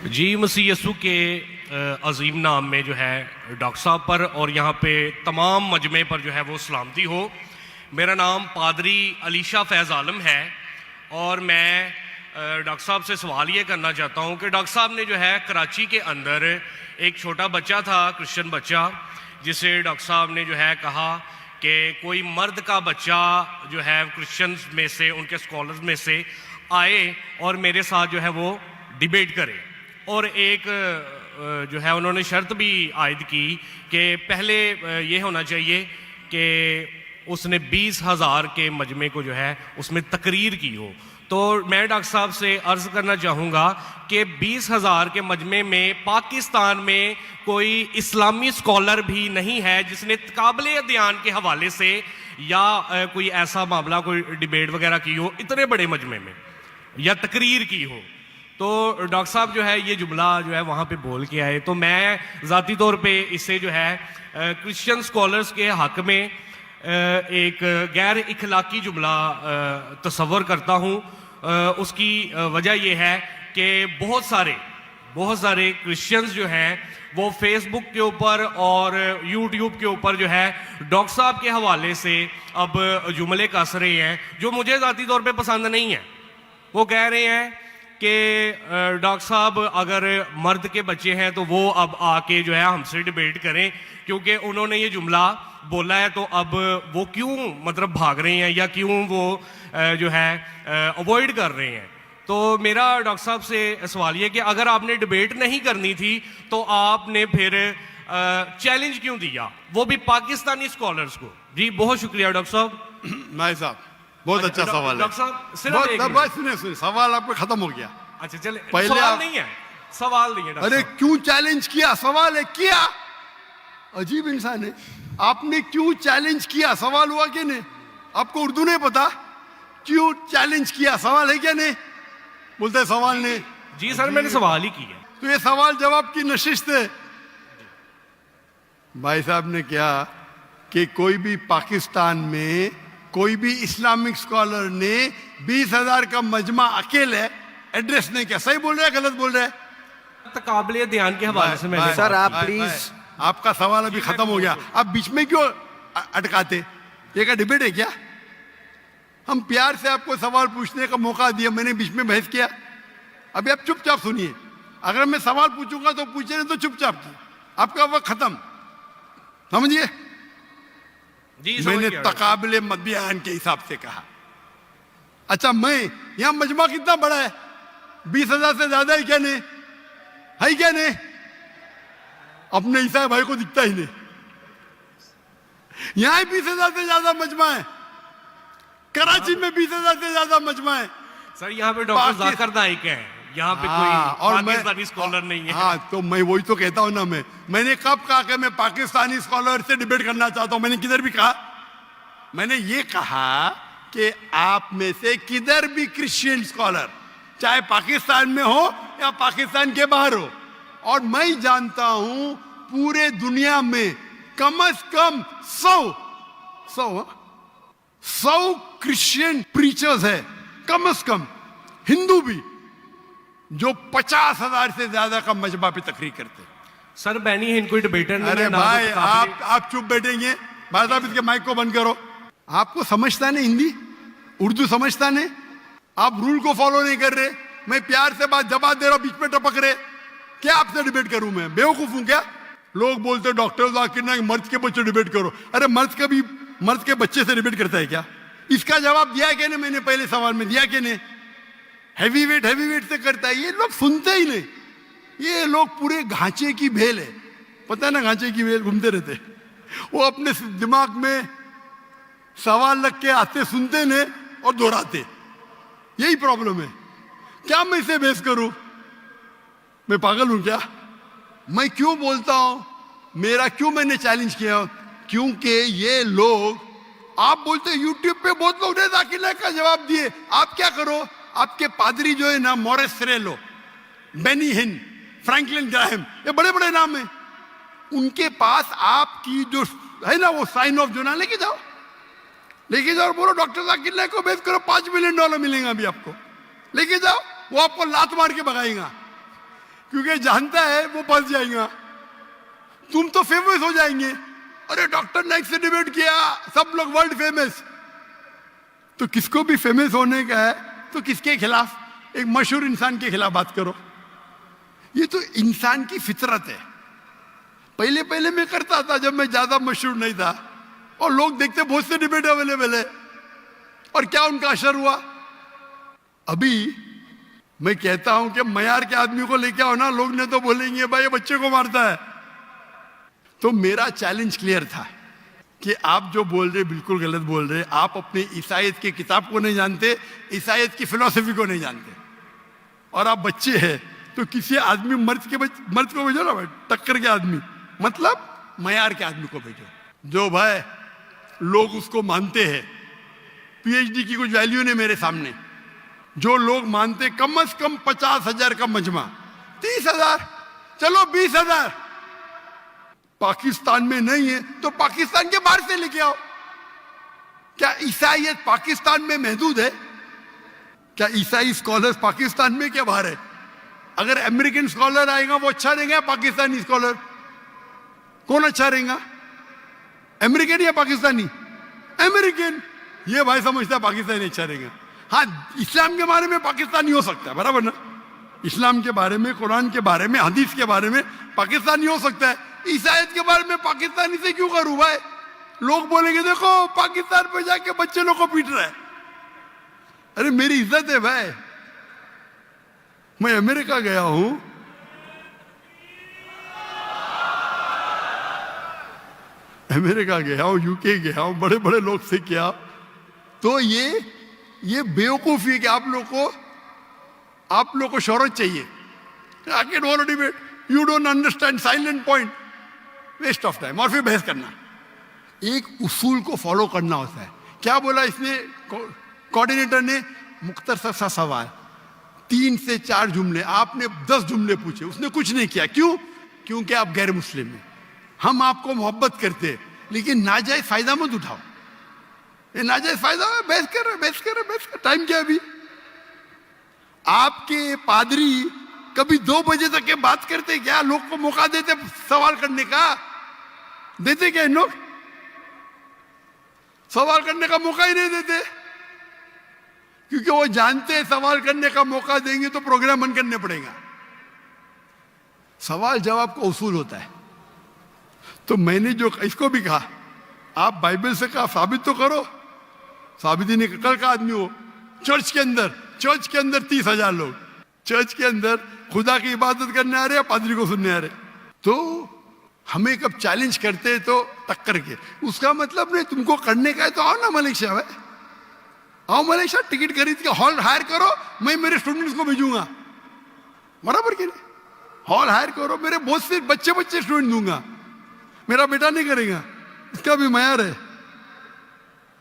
जी मसीह यसु के अजीम नाम में जो है डॉक्टर साहब पर और यहाँ पे तमाम मजमे पर जो है वो सलामती हो। मेरा नाम पादरी अलीशा फैज़ आलम है और मैं डॉक्टर साहब से सवाल ये करना चाहता हूँ कि डॉक्टर साहब ने जो है कराची के अंदर एक छोटा बच्चा था, क्रिश्चियन बच्चा, जिसे डॉक्टर साहब ने जो है कहा कि कोई मर्द का बच्चा जो है क्रिश्चियंस में से, उनके स्कॉलर्स में से आए और मेरे साथ जो है वो डिबेट करे। और एक जो है उन्होंने शर्त भी आयद की कि पहले ये होना चाहिए कि उसने 20,000 के मजमे को जो है उसमें तकरीर की हो। तो मैं डॉक्टर साहब से अर्ज़ करना चाहूँगा कि 20,000 के मजमे में पाकिस्तान में कोई इस्लामी स्कॉलर भी नहीं है जिसने काबिल अध्ययन के हवाले से या कोई ऐसा मामला, कोई डिबेट वगैरह की हो इतने बड़े मजमे में या तकरीर की हो। तो डॉक्टर साहब जो है ये जुमला जो है वहाँ पे बोल के आए, तो मैं ज़ाती तौर पे इससे जो है क्रिश्चियन स्कॉलर्स के हक़ में एक गैर इखलाकी जुमला तस्वर करता हूँ। उसकी वजह यह है कि बहुत सारे क्रिश्चियंस जो हैं वो फेसबुक के ऊपर और यूट्यूब के ऊपर जो है डॉक्टर साहब के हवाले से अब जुमले कस रहे हैं जो मुझे ज़ाती तौर पे पसंद नहीं है। वो कह रहे हैं कि डॉक्टर साहब अगर मर्द के बच्चे हैं तो वो अब आके जो है हमसे डिबेट करें, क्योंकि उन्होंने ये जुमला बोला है तो अब वो क्यों मतलब भाग रहे हैं या क्यों वो जो है अवॉइड कर रहे हैं। तो मेरा डॉक्टर साहब से सवाल ये कि अगर आपने डिबेट नहीं करनी थी तो आपने फिर चैलेंज क्यों दिया, वो भी पाकिस्तानी स्कॉलर्स को। जी बहुत शुक्रिया डॉक्टर साहब। नाई साहब बहुत अच्छा सवाल है। डॉक्टर साहब सिर्फ सुनिए सवाल आपको खत्म हो गया। अच्छा चले, पहले सवाल नहीं है, सवाल नहीं है। अरे क्यों चैलेंज किया, सवाल है किया। अजीब इंसान है, आपने क्यों चैलेंज किया, सवाल हुआ कि नहीं। आपको उर्दू नहीं पता, क्यों चैलेंज किया, सवाल है क्या नहीं। बोलते हैं सवाल नहीं। जी सर मैंने सवाल ही किया। तो ये सवाल जवाब की नशिस्त है। भाई साहब ने क्या कि कोई भी पाकिस्तान में कोई भी इस्लामिक स्कॉलर ने 20,000 का मजमा अकेले एड्रेस नहीं किया। सही बोल रहे हैं गलत बोल रहे हैं। काबिल ध्यान के हवाले से मैंने सर आप प्लीज, आपका सवाल अभी खत्म हो गया, आप बीच में क्यों अटकाते। ये का डिबेट है क्या। हम प्यार से आपको सवाल पूछने का मौका दिया, मैंने बीच में बहस किया। अभी आप चुपचाप सुनिए, अगर मैं सवाल पूछूंगा तो पूछे नहीं तो चुपचाप की, आपका वक्त खत्म, समझिए। मैंने तकाबिले बयान के हिसाब से कहा। अच्छा मैं यहां मजमा कितना बड़ा है, 20,000 से ज्यादा है क्या नहीं, है क्या नहीं। अपने ईसा भाई को दिखता ही नहीं, यहां 20,000 से ज्यादा मजमा है, कराची में 20,000 से ज्यादा मजमा है। सर यहाँ पे डॉक्टर जाकिर नाइक हैं, यहाँ पे कोई पाकिस्तानी स्कॉलर नहीं है। हाँ तो मैं वही तो कहता हूं ना, मैंने कब कहा कि मैं पाकिस्तानी स्कॉलर से डिबेट करना चाहता हूं। मैंने किधर भी कहा, मैंने ये कहा कि आप में से किधर भी क्रिश्चियन स्कॉलर चाहे पाकिस्तान में हो या पाकिस्तान के बाहर हो, और मैं जानता हूं पूरे दुनिया में कम से कम 100 क्रिश्चियन प्रीचर्स है, कम से कम हिंदू भी, जो 50,000 से ज्यादा का मजमा पे तकरीर करते। सर बैनी है इनको डिबेटर नहीं। अरे भाई आप चुप बैठेंगे, भाई साहब इसके माइक को बंद करो। आपको समझता नहीं हिंदी, उर्दू समझता नहीं, आप रूल को फॉलो नहीं कर रहे। मैं प्यार से बात जवाब दे रहा हूं, बीच में टपक रहे। क्या आपसे डिबेट करूं मैं, बेवकूफ हूं क्या। लोग बोलते डॉक्टर जाकिर नाइक मर्द के बच्चे डिबेट करो। अरे मर्द के बच्चे से डिबेट करता है क्या। इसका जवाब दिया क्या नहीं, मैंने पहले सवाल में दिया कि नहीं। हैवी वेट से करता है, ये लोग सुनते ही नहीं। ये लोग पूरे घांचे की भेल है, पता है ना, घांचे की भेल घूमते रहते। वो अपने दिमाग में सवाल रख के आते, सुनते नहीं और दोहराते। यही प्रॉब्लम है। क्या मैं इसे बहस करूं, मैं पागल हूं क्या। मैं क्यों बोलता हूं, मेरा क्यों मैंने चैलेंज किया, क्योंकि ये लोग, आप बोलते यूट्यूब पे बहुत लोग ने जाकिर नाइक का जवाब दिए। आप क्या करो, आपके पादरी जो है ना, मॉरिस सेरेलो, बेनी हिन, फ्रैंकलिन ग्राहम, ये बड़े बड़े नाम हैं, उनके पास आपकी जो है ना वो साइन ऑफ जो ना लेके जाओ और बोलो डॉक्टर जाकिर नाइक को बेस करो, $5 मिलियन मिलेंगे अभी आपको, लेके जाओ। वो आपको लात मार के भगाएगा। क्योंकि जानता है वो फंस जाएगा। तुम तो फेमस हो जाएंगे, अरे डॉक्टर नाइक से डिबेट किया, सब लोग वर्ल्ड फेमस। तो किसको भी फेमस होने का है तो किसके खिलाफ? एक मशहूर इंसान के खिलाफ बात करो। ये तो इंसान की फितरत है। पहले पहले मैं करता था जब मैं ज्यादा मशहूर नहीं था, और लोग देखते बहुत से डिबेट अवेलेबल है, और क्या उनका असर हुआ? अभी मैं कहता हूं कि मयार के आदमी को लेके आओ ना, लोग ने तो बोलेंगे भाई ये बच्चे को मारता है। तो मेरा चैलेंज क्लियर था कि आप जो बोल रहे बिल्कुल गलत बोल रहे। आप अपने ईसाइयत की किताब को नहीं जानते, ईसाइयत की फिलॉसफी को नहीं जानते, और आप बच्चे हैं। तो किसी आदमी मर्द को भेजो ना भाई, टक्कर के आदमी, मतलब मयार के आदमी को भेजो, जो भाई लोग उसको मानते हैं। पीएचडी की कुछ वैल्यू नहीं मेरे सामने। जो लोग मानते कम से कम 50,000 का मजमा, 30,000, चलो 20,000। पाकिस्तान में नहीं है तो पाकिस्तान के बाहर से लेके आओ। क्या ईसाइयत पाकिस्तान में महदूद है? क्या ईसाई स्कॉलर्स पाकिस्तान में क्या बाहर है? अगर अमेरिकन स्कॉलर आएगा वो अच्छा रहेगा, पाकिस्तानी स्कॉलर कौन अच्छा रहेगा? अमेरिकन या पाकिस्तानी? अमेरिकन। ये भाई समझता है पाकिस्तानी अच्छा रहेगा। हाँ, इस्लाम के बारे में पाकिस्तानी हो सकता है, बराबर ना? इस्लाम के बारे में, कुरान के बारे में, हदीस के बारे में पाकिस्तानी हो सकता है। ईसाइयत के बारे में पाकिस्तानी से क्यों करूं भाई? लोग बोलेंगे देखो पाकिस्तान पे जाके बच्चे लोग को पीट रहा है। अरे मेरी इज्जत है भाई, मैं अमेरिका गया हूं, अमेरिका गया हूं, यूके गया हूं, बड़े बड़े लोग से किया। तो ये बेवकूफी है कि आप लोग को शोहरत चाहिए। I can want to debate. You don't understand silent point. Waste of time. और फिर बहस करना। एक उसूल को फॉलो करना होता है। क्या बोला इसने कोऑर्डिनेटर ने? मुख्तसर सा सवाल, 3 से 4 जुमले, आपने 10 जुमले पूछे, उसने कुछ नहीं किया। क्यों? क्योंकि आप गैर मुस्लिम हैं। हम आपको मोहब्बत करते हैं, लेकिन नाजायज फायदा मत उठाओ। ये नाजायज फायदा, बहस कर। टाइम क्या अभी? आपके पादरी कभी 2 बजे तक के बात करते क्या? लोग को मौका देते सवाल करने का? देते क्या इन लोग? सवाल करने का मौका ही नहीं देते, क्योंकि वो जानते हैं सवाल करने का मौका देंगे तो प्रोग्राम बंद करने पड़ेगा। सवाल जवाब का उसूल होता है। तो मैंने जो इसको भी कहा, आप बाइबल से कहा साबित तो करो। साबित ही नहीं। कल का आदमी हो चर्च के अंदर 30,000 लोग चर्च के अंदर खुदा की इबादत करने आ रहे हैं, पादरी को सुनने आ रहे। तो हमें कब चैलेंज करते तो टक्कर के, उसका मतलब नहीं तुमको करने का है तो आओ ना मलेशिया में, आओ मलेशिया, टिकट खरीद के हॉल हायर करो, मैं मेरे स्टूडेंट्स को भेजूंगा, बराबर के नहीं? हॉल हायर करो, मेरे बहुत से बच्चे स्टूडेंट दूंगा, मेरा बेटा नहीं करेगा, इसका भी मयार है।